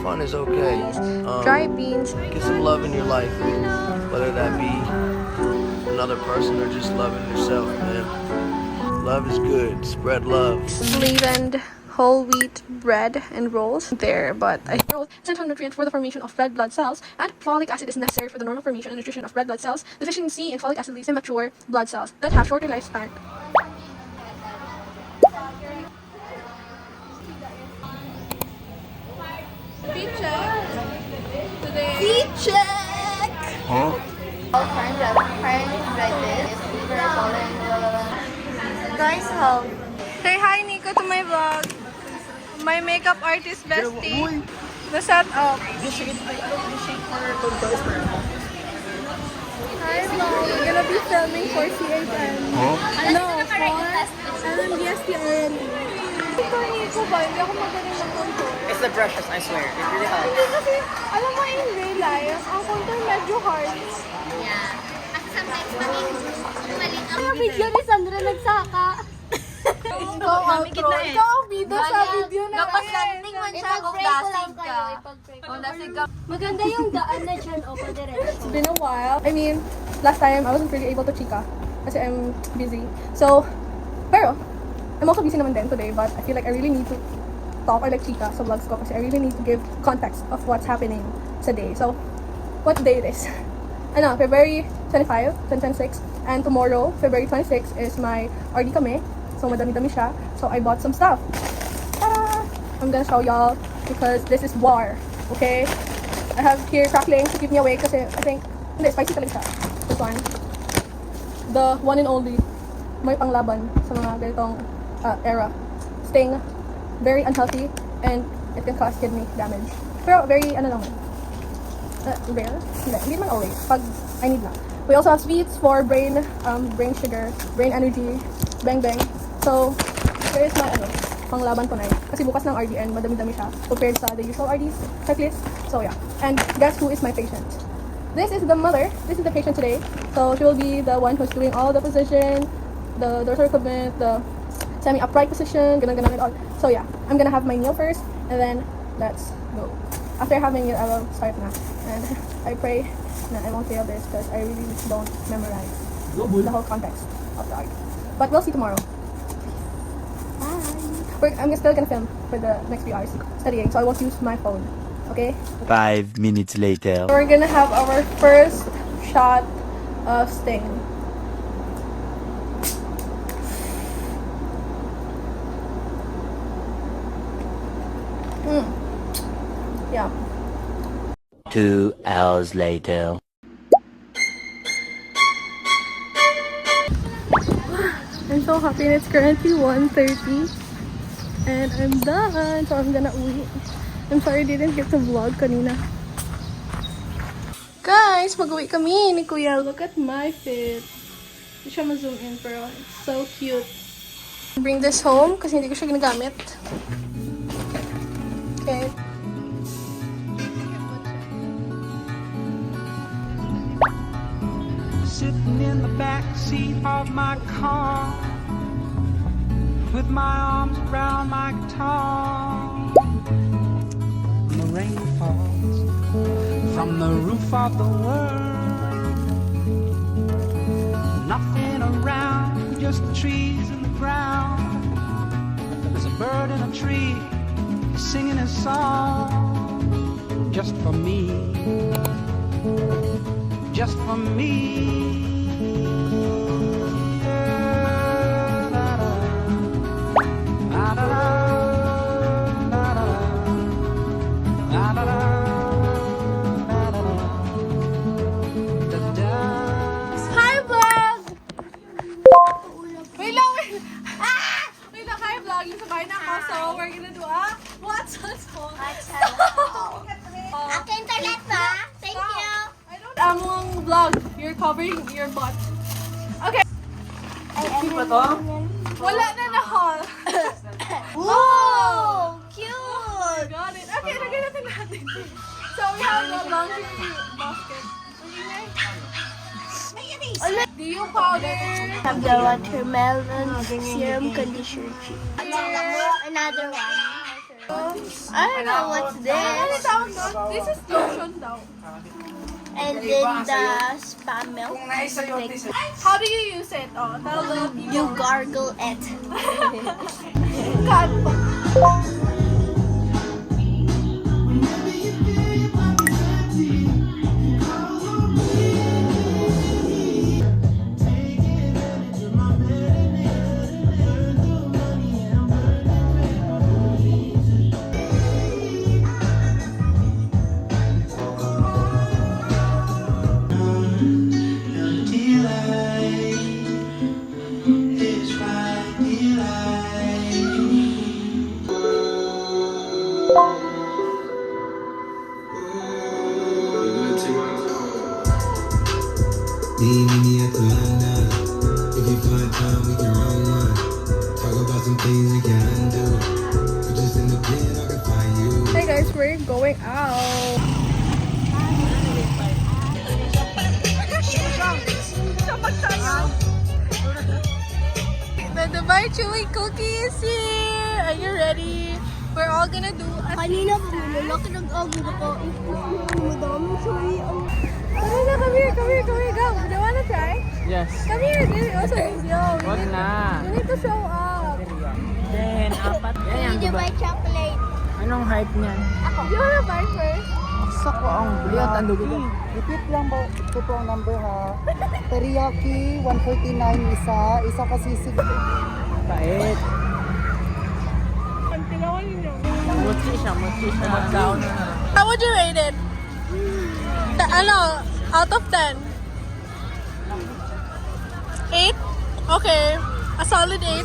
fun is okay. Dry beans. Get some love in your life, whether that be another person or just loving yourself, man. Love is good. Spread love. Leavened whole wheat bread and rolls there, but I wrote essential nutrient for the formation of red blood cells, and folic acid is necessary for the normal formation and nutrition of red blood cells. Deficiency in folic acid leads to immature blood cells that have shorter lifespan. Feet check today. Feet check. Huh? All kinds like this. We're calling guys help. Say hi, Nico, to my vlog. My makeup artist bestie. The setup. Hi, vlog. We're gonna be filming for CHN. Huh? No, for LMDSTRN. Ito, Nico ba? Hindi ako magaling mag-contour. It's the brushes, I swear. It really helps. Hindi kasi, alam mo, in real life, ang contour medyo hard. Yeah. At sometimes mali ang video ni Sandra nagsaka. Ikaw ang outro. Ikaw ang bida sa video na Kapag landing man siya, kung lasing ka. Kung lasing ka. Maganda yung daan na dyan o padiretso. It's been a while. I mean, last time, I wasn't really able to chika. Kasi I'm busy. So, pero, I'm also busy naman din today, but I feel like I really need to talk or like chika sa vlogs ko kasi I really need to give context of what's happening today. So, what day it is? Ano, February 25, 2026. And tomorrow, February 26, is my RD kami. So, madami-dami siya. So, I bought some stuff. Ta-da! I'm gonna show y'all because this is war. Okay? I have here crackling to keep me awake kasi I think, hindi, spicy talaga siya. This one. The one and only. May panglaban sa mga ganitong era. Sting. Very unhealthy and it can cause kidney damage. Pero very, ano naman, rare? Hindi naman always. Pag I need lang. We also have sweets for brain sugar, brain energy, bang bang. So, here is my panglaban ko na yun. Kasi bukas ng RDN, madami-dami siya compared sa the usual RD checklist. So, yeah. And guess who is my patient? This is the mother. This is the patient today. So, she will be the one who's doing all the position, the dorsal equipment, the semi-upright position, ganun and all. So, yeah. I'm gonna have my meal first, and then let's go. After having it, I will start na. And I pray na I won't fail this because I really don't memorize the whole context of the art. But we'll see tomorrow. Bye. I'm still gonna film for the next few hours studying, so I won't use my phone. Okay? 5 minutes later. We're gonna have our first shot of Sting. Yeah. 2 hours later. I'm so happy and it's currently 1:30 and I'm done, so I'm gonna uwi. I'm sorry I didn't get to vlog kanina. Guys, mag-uwi kami ni Kuya. Look at my fit. Hindi siya ma-zoom in pero it's so cute. Bring this home kasi hindi ko siya ginagamit. Okay. Sitting in the back seat of my car with my arms around my guitar. And the rain falls from the roof of the world. Nothing around, just the trees and the ground. There's a bird in a tree singing a song just for me. Just for me. Hi vlog! Wait lang, wait. Wait lang, hi vlog. Yung sabay na ako, so we're gonna do a what's on phone. Ako internet ba? Thank you. Among vlog, you're covering your butt. Okay. Ba to? Wala na na-haul. Oh, cute. Got it. Okay, lagay natin natin. So we have the laundry basket. Dio powder. Have the watermelon serum conditioner. Another one. I don't know what's this. This is lotion daw. And then the spam milk. Kung naisa yun, this is... How do you use it? Oh, tell the people. You gargle it. God. If you find time, we can run one. Talk about some things we can do. But just in the pen, I can find you. Hey guys, we're going out. The Dubai Chewy cookie is here. Are you ready? We're all gonna do a Kanina pa mo, laki nag-agod ako. Madaming suwi. Come here, come here, come here, go. Do you wanna try? Yes. Come here, this is also video. Wag na. You need to show up. Then, apat. Yan yung Did you buy chocolate? Anong hype niyan? You wanna buy first? Sako ang buyot ang dugo. Repeat lang po, ito po ang number ha. Teriyaki, 149 isa. Isa kasi sisig. Pait. Mutsi siya. Down na. How would you rate it? Ano, out of 10? 8? Okay. A solid 8.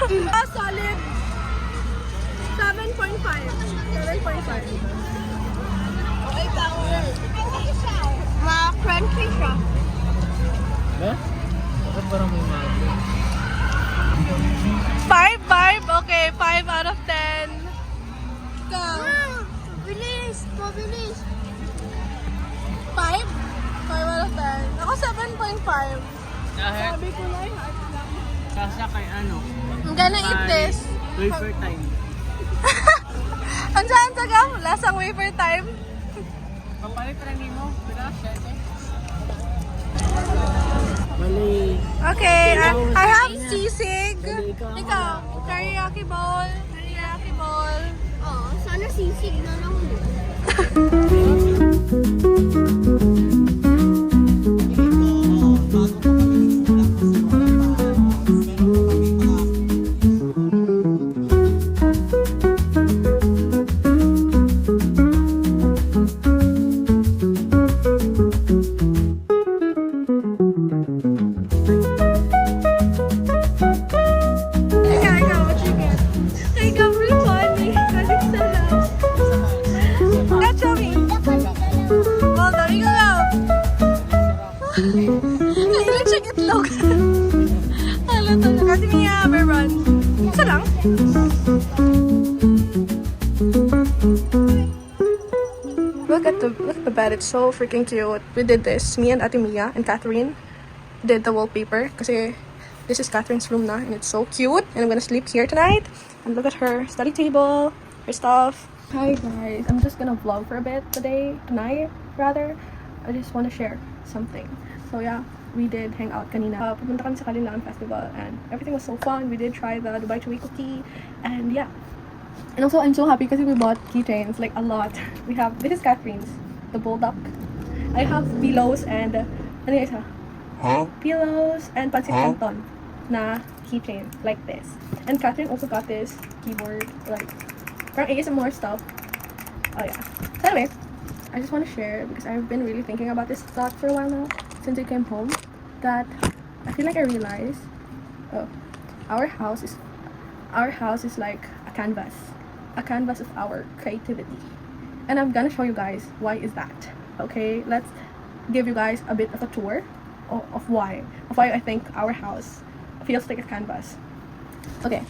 A solid 7.5. 7.5. Ma-crunchy siya. Ba? Bakit parang may mali? 5. Okay, 5 out of 10. Go. Bilis! Mabilis! 5? 5 out of 10. Ako 7.5. Dahil Sabi ko na yun. kasa kay ano? I'm gonna eat this. Wafer time. Ang saan sa gam? Lasang wafer time. Kapalit rin mo. Pira, syete. Mali. Okay, I have sisig. Ikaw, teriyaki bowl. Teriyaki bowl. Oo, sana sisig na lang. Ikaw, what you get? Ikaw, really funny. Kasi so loud. That's me. Well, there you go. Ay, check itlog. Hala talaga. Kasi Mia, Beron. Isa lang. Look at the bed. It's so freaking cute. We did this. Me and Ate Mia and Catherine did the wallpaper. Kasi this is Catherine's room na, and it's so cute. And I'm gonna sleep here tonight. And look at her study table, her stuff. Hi guys, I'm just gonna vlog for a bit tonight rather. I just want to share something. So yeah, we did hang out kanina. Pupunta kami sa Kalinlaan Festival and everything was so fun. We did try the Dubai Chewy cookie and yeah. And also I'm so happy because we bought keychains, like a lot. We have, this is Catherine's, the bulldog. I have pillows and, ano yung isa? Pillows and pancit canton na keychain like this. And Catherine also got this keyboard, like parang ASMR stuff. Oh yeah. So anyway, I just want to share because I've been really thinking about this thought for a while now since I came home, that I feel like I realized, oh, our house is like a canvas of our creativity. And I'm gonna show you guys why is that. Okay, let's give you guys a bit of a tour of why I think our house feels like a canvas. Okay,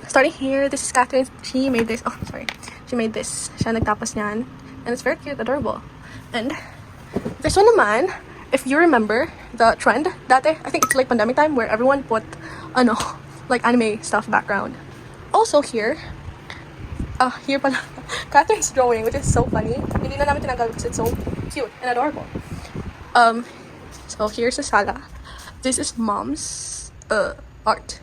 starting here, this is Catherine. She made this. Oh, sorry. She made this. Siya nagtapos niyan. And it's very cute, adorable. And this one naman, if you remember the trend dati, I think it's like pandemic time where everyone put, like anime stuff background. Also here pala, Catherine's drawing, which is so funny. Hindi na namin tinagal because it's so cute and adorable. So here's the sala. This is mom's art.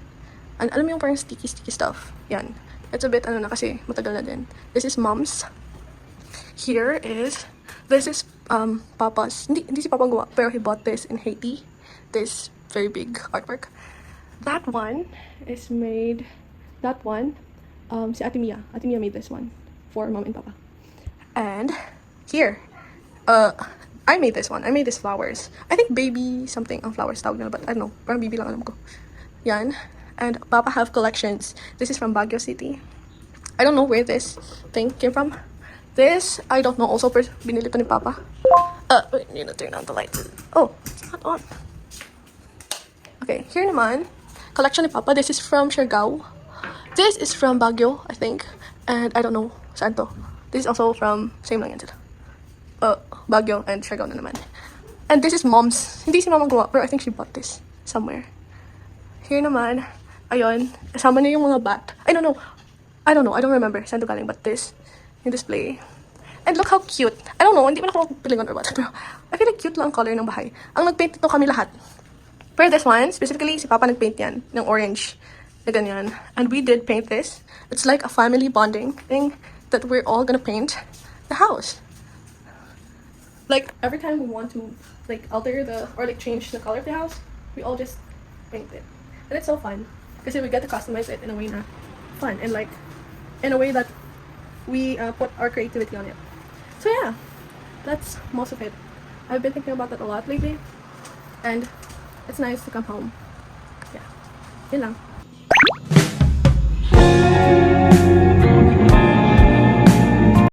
And alam mo yung parang sticky stuff. Yan. It's a bit na kasi matagal na din. This is mom's. This is papa's. Hindi si papa gawa, pero he bought this in Haiti. This very big artwork. That one is made. Si Ate Mia. Ate Mia made this one for mom and papa. And here, I made this one. I made these flowers. I think baby something ang flowers tawag nila, but I don't know. Parang baby lang alam ko. Yan. And papa have collections. This is from Baguio City. I don't know where this thing came from. This, I don't know. Also, binili to ni papa. Wait, need to turn on the light. Oh, it's not on. Okay, here naman. Collection ni papa. This is from Siargao. This is from Baguio, I think. And I don't know saan to. This is also from, same lang yan sila. Baguio and Siargao na naman. And this is mom's. Hindi si mama gawa, pero I think she bought this somewhere. Here naman, ayun, kasama niya yung mga bat. I don't know, I don't remember saan to galing, but this, yung display. And look how cute. I don't know, hindi man ako pilingan or what, pero I feel like cute lang ang color ng bahay. Ang nagpaint ito kami lahat. Pero this one, specifically, si Papa nagpaint yan, ng orange. Na ganyan. And we did paint this. It's like a family bonding thing that we're all gonna paint the house. Like, every time we want to, like, alter or change the color of the house, we all just paint it. And it's so fun. Because we get to customize it in a way na fun. And, like, in a way that we put our creativity on it. So, yeah. That's most of it. I've been thinking about that a lot lately. And it's nice to come home. Yeah. Yun lang.